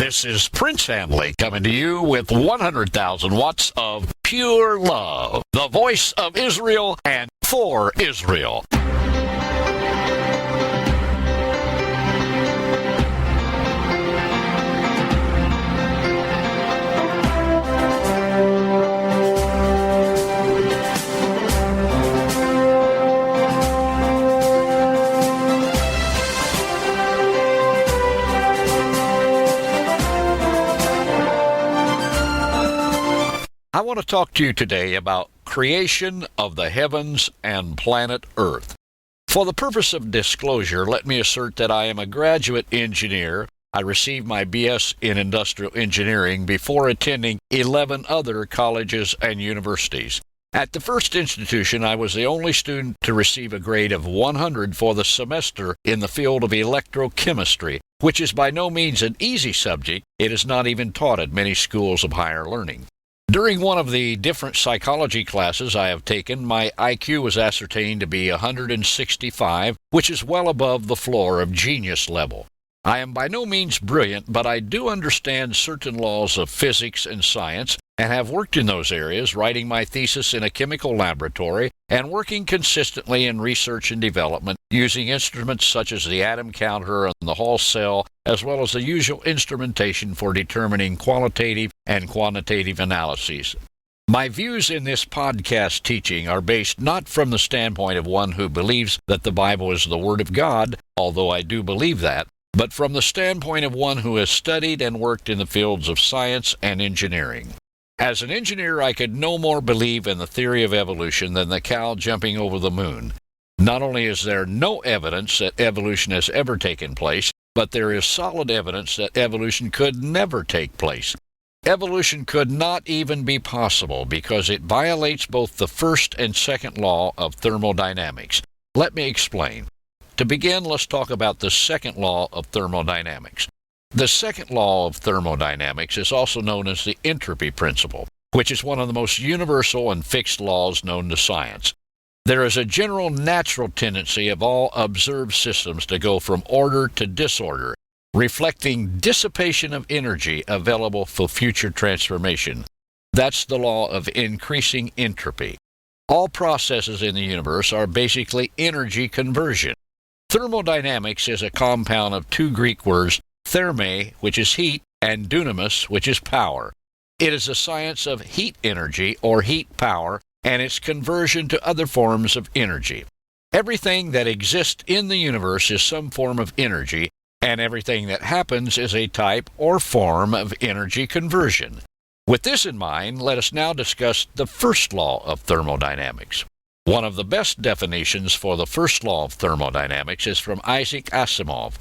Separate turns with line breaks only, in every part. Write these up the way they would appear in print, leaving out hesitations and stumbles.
This is Prince Handley coming to you with 100,000 watts of pure love. The voice of Israel and for Israel. I want to talk to you today about creation of the heavens and planet Earth. For the purpose of disclosure, let me assert that I am a graduate engineer. I received my BS in industrial engineering before attending 11 other colleges and universities. At the first institution, I was the only student to receive a grade of 100 for the semester in the field of electrochemistry, which is by no means an easy subject. It is not even taught at many schools of higher learning. During one of the different psychology classes I have taken, my IQ was ascertained to be 165, which is well above the floor of genius level. I am by no means brilliant, but I do understand certain laws of physics and science, and have worked in those areas, writing my thesis in a chemical laboratory, and working consistently in research and development, using instruments such as the atom counter and the Hall cell, as well as the usual instrumentation for determining qualitative and quantitative analyses. My views in this podcast teaching are based not from the standpoint of one who believes that the Bible is the Word of God, although I do believe that, but from the standpoint of one who has studied and worked in the fields of science and engineering. As an engineer, I could no more believe in the theory of evolution than the cow jumping over the moon. Not only is there no evidence that evolution has ever taken place, but there is solid evidence that evolution could never take place. Evolution could not even be possible because it violates both the first and second law of thermodynamics. Let me explain. To begin, let's talk about the second law of thermodynamics. The second law of thermodynamics is also known as the entropy principle, which is one of the most universal and fixed laws known to science. There is a general natural tendency of all observed systems to go from order to disorder, reflecting dissipation of energy available for future transformation. That's the law of increasing entropy. All processes in the universe are basically energy conversion. Thermodynamics is a compound of two Greek words, therme, which is heat, and dunamis, which is power. It is a science of heat energy or heat power and its conversion to other forms of energy. Everything that exists in the universe is some form of energy, and everything that happens is a type or form of energy conversion. With this in mind, let us now discuss the first law of thermodynamics. One of the best definitions for the first law of thermodynamics is from Isaac Asimov.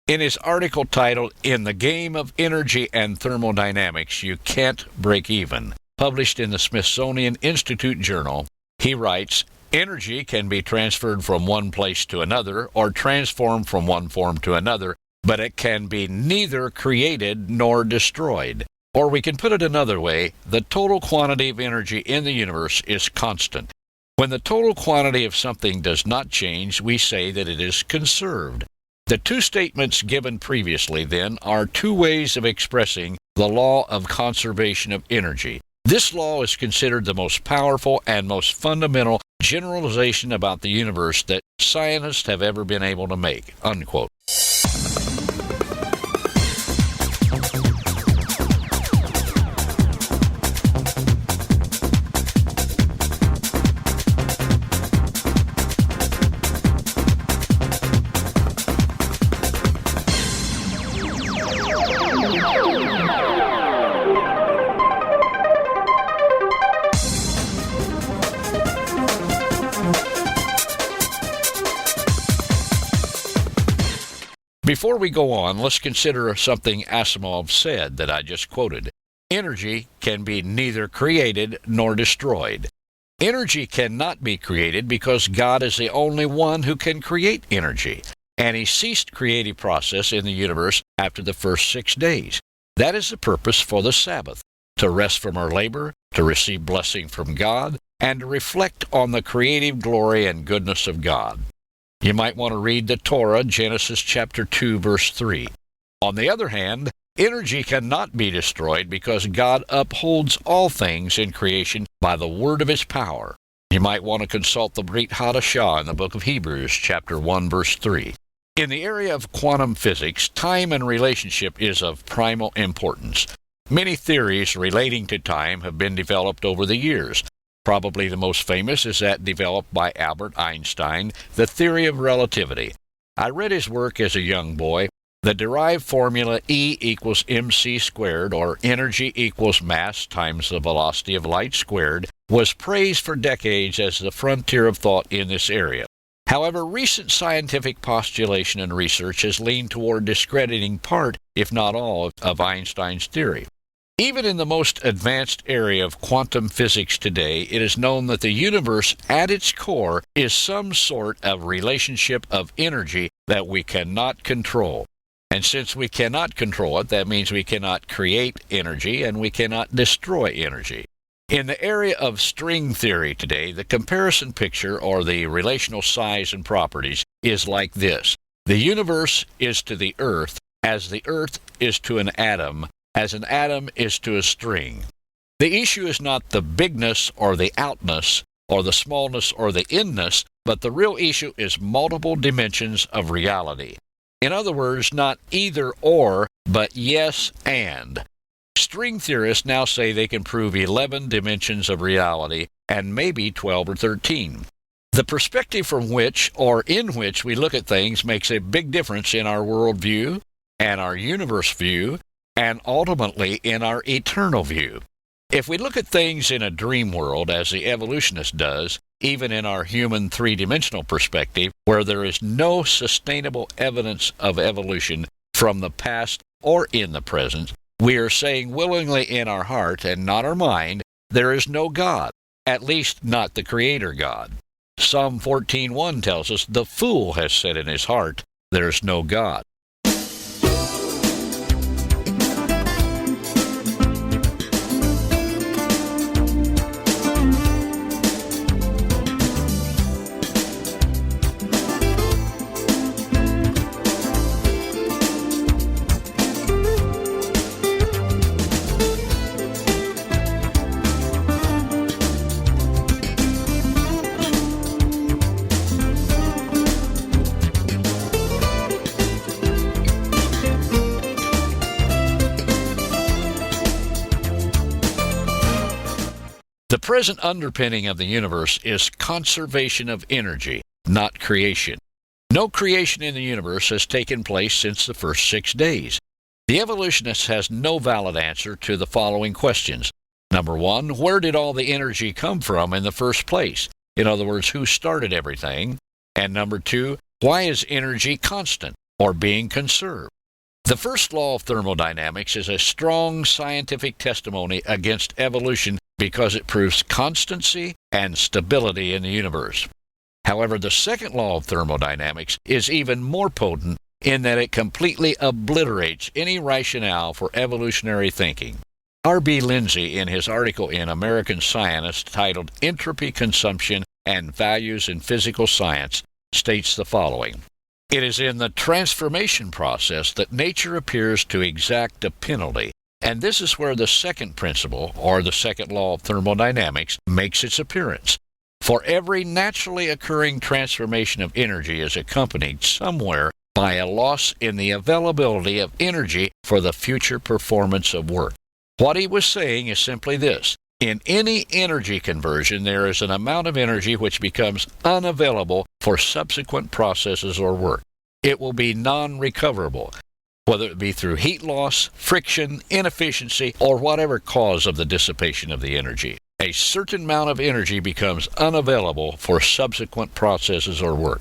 In his article titled, "In the Game of Energy and Thermodynamics, You Can't Break Even," published in the Smithsonian Institute Journal, he writes, "Energy can be transferred from one place to another or transformed from one form to another, but it can be neither created nor destroyed." Or we can put it another way, the total quantity of energy in the universe is constant. When the total quantity of something does not change, we say that it is conserved. The two statements given previously, then, are two ways of expressing the law of conservation of energy. This law is considered the most powerful and most fundamental generalization about the universe that scientists have ever been able to make, unquote. Before we go on, let's consider something Asimov said that I just quoted. Energy can be neither created nor destroyed. Energy cannot be created because God is the only one who can create energy, and He ceased creative process in the universe after the first 6 days. That is the purpose for the Sabbath, to rest from our labor, to receive blessing from God, and to reflect on the creative glory and goodness of God. You might want to read the Torah, Genesis chapter 2, verse 3. On the other hand, Energy cannot be destroyed because God upholds all things in creation by the word of his power. You might want to consult the Brit Hadashah in the book of Hebrews, chapter 1, verse 3. In the area of quantum physics, time and relationship is of primal importance. Many theories relating to time have been developed over the years. Probably the most famous is that developed by Albert Einstein, the theory of relativity. I read his work as a young boy. The derived formula E equals mc squared, or energy equals mass times the velocity of light squared, was praised for decades as the frontier of thought in this area. However, recent scientific postulation and research has leaned toward discrediting part, if not all, of Einstein's theory. Even in the most advanced area of quantum physics today, it is known that the universe at its core is some sort of relationship of energy that we cannot control. And since we cannot control it, that means we cannot create energy and we cannot destroy energy. In the area of string theory today, the comparison picture, or the relational size and properties, is like this. The universe is to the earth as the earth is to an atom, as an atom is to a string. The issue is not the bigness or the outness, or the smallness or the inness, but the real issue is multiple dimensions of reality. In other words, not either or, but yes and. String theorists now say they can prove 11 dimensions of reality, and maybe 12 or 13. The perspective from which, or in which, we look at things makes a big difference in our worldview, and our universe view, and ultimately in our eternal view. If we look at things in a dream world, as the evolutionist does, even in our human three-dimensional perspective, where there is no sustainable evidence of evolution from the past or in the present, we are saying willingly in our heart and not our mind, there is no God, at least not the Creator God. Psalm 14:1 tells us, the fool has said in his heart, there is no God. The present underpinning of the universe is conservation of energy, not creation. No creation in the universe has taken place since the first 6 days. The evolutionist has no valid answer to the following questions. Number 1, where did all the energy come from in the first place? In other words, who started everything? And number 2, why is energy constant or being conserved? The first law of thermodynamics is a strong scientific testimony against evolution because it proves constancy and stability in the universe. However, the second law of thermodynamics is even more potent in that it completely obliterates any rationale for evolutionary thinking. R.B. Lindsay, in his article in American Scientist titled Entropy, Consumption, and Values in Physical Science, states the following. It is in the transformation process that nature appears to exact a penalty, and this is where the second principle, or the second law of thermodynamics, makes its appearance. For every naturally occurring transformation of energy is accompanied somewhere by a loss in the availability of energy for the future performance of work. What he was saying is simply this. In any energy conversion, there is an amount of energy which becomes unavailable for subsequent processes or work. It will be non-recoverable, whether it be through heat loss, friction, inefficiency, or whatever cause of the dissipation of the energy. A certain amount of energy becomes unavailable for subsequent processes or work.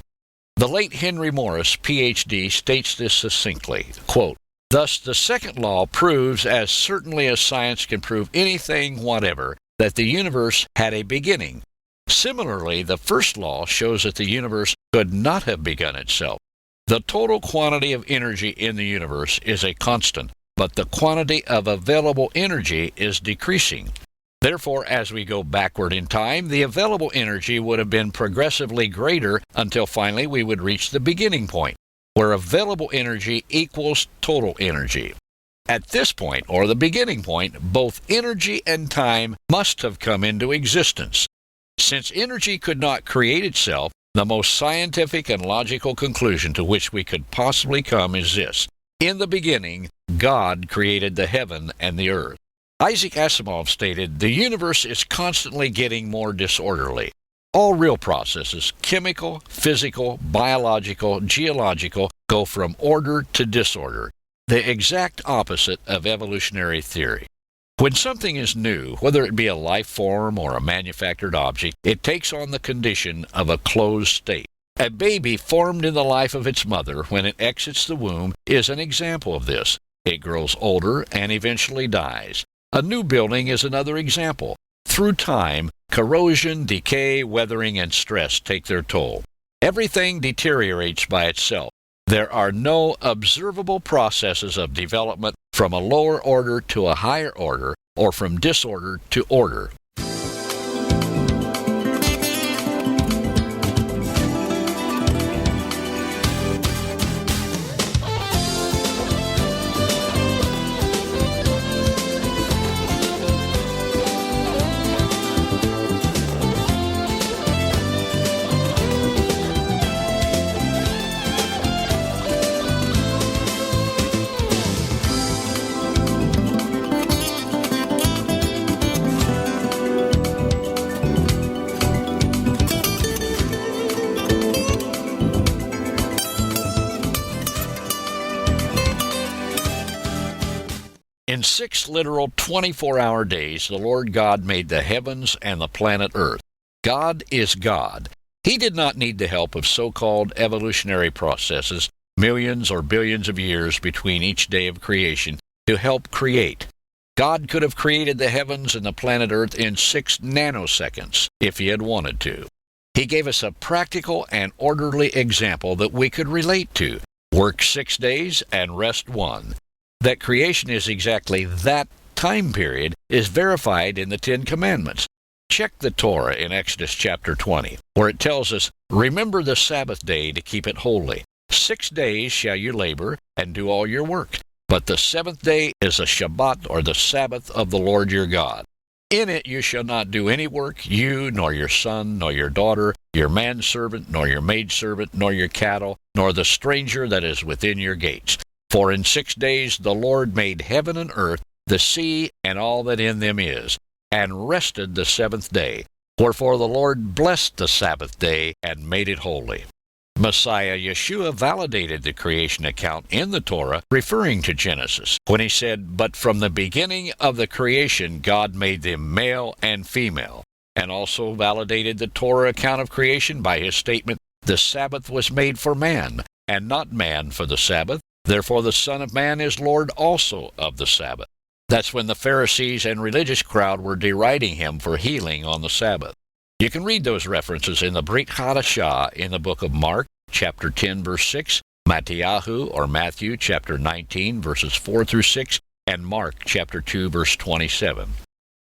The late Henry Morris, Ph.D., states this succinctly, quote, thus, the second law proves, as certainly as science can prove anything whatever, that the universe had a beginning. Similarly, the first law shows that the universe could not have begun itself. The total quantity of energy in the universe is a constant, but the quantity of available energy is decreasing. Therefore, as we go backward in time, the available energy would have been progressively greater until finally we would reach the beginning point, where available energy equals total energy. At this point, or the beginning point, both energy and time must have come into existence. Since energy could not create itself, the most scientific and logical conclusion to which we could possibly come is this: in the beginning, God created the heaven and the earth. Isaac Asimov stated, "The universe is constantly getting more disorderly. All real processes, chemical, physical, biological, geological, go from order to disorder, the exact opposite of evolutionary theory. When something is new, whether it be a life form or a manufactured object, it takes on the condition of a closed state. A baby formed in the life of its mother when it exits the womb is an example of this. It grows older and eventually dies. A new building is another example. Through time, corrosion, decay, weathering, and stress take their toll. Everything deteriorates by itself. There are no observable processes of development from a lower order to a higher order, or from disorder to order." In 6 literal 24-hour days, the Lord God made the heavens and the planet Earth. God is God. He did not need the help of so-called evolutionary processes, millions or billions of years between each day of creation, to help create. God could have created the heavens and the planet Earth in 6 nanoseconds if He had wanted to. He gave us a practical and orderly example that we could relate to. Work 6 days and rest 1. That creation is exactly that time period is verified in the 10 Commandments. Check the Torah in Exodus chapter 20, where it tells us, "Remember the Sabbath day to keep it holy. 6 days shall you labor and do all your work. But the 7th day is a Shabbat, or the Sabbath of the Lord your God. In it you shall not do any work, you, nor your son, nor your daughter, your manservant, nor your maidservant, nor your cattle, nor the stranger that is within your gates. For in 6 days the Lord made heaven and earth, the sea, and all that in them is, and rested the 7th day. Wherefore the Lord blessed the Sabbath day and made it holy." Messiah Yeshua validated the creation account in the Torah, referring to Genesis, when he said, "But from the beginning of the creation God made them male and female," and also validated the Torah account of creation by his statement, "The Sabbath was made for man, and not man for the Sabbath. Therefore the Son of Man is Lord also of the Sabbath." That's when the Pharisees and religious crowd were deriding him for healing on the Sabbath. You can read those references in the Brit Hadashah in the book of Mark, chapter 10, verse 6, Matthew, chapter 19, verses 4 through 6, and Mark, chapter 2, verse 27.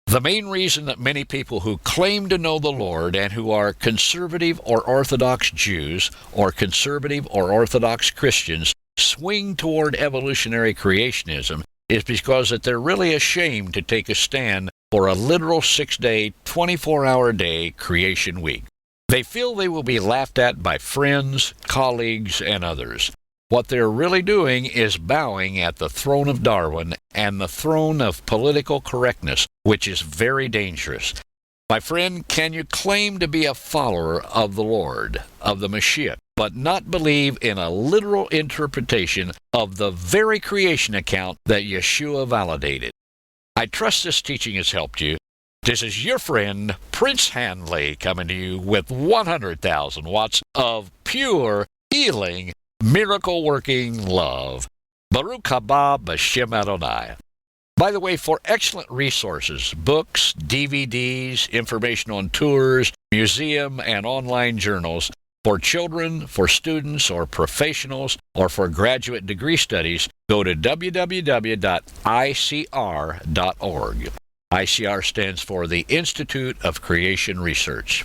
The main reason that many people who claim to know the Lord and who are conservative or Orthodox Jews or conservative or Orthodox Christians swing toward evolutionary creationism is because that they're really ashamed to take a stand for a literal 6-day, 24-hour day creation week. They feel they will be laughed at by friends, colleagues, and others. What they're really doing is bowing at the throne of Darwin and the throne of political correctness, which is very dangerous. My friend, can you claim to be a follower of the Lord, of the Mashiach, but not believe in a literal interpretation of the very creation account that Yeshua validated? I trust this teaching has helped you. This is your friend, Prince Handley, coming to you with 100,000 watts of pure, healing, miracle-working love. Baruch haba b'shem Adonai. By the way, for excellent resources, books, DVDs, information on tours, museum, and online journals, for children, for students, or professionals, or for graduate degree studies, go to www.icr.org. ICR stands for the Institute of Creation Research.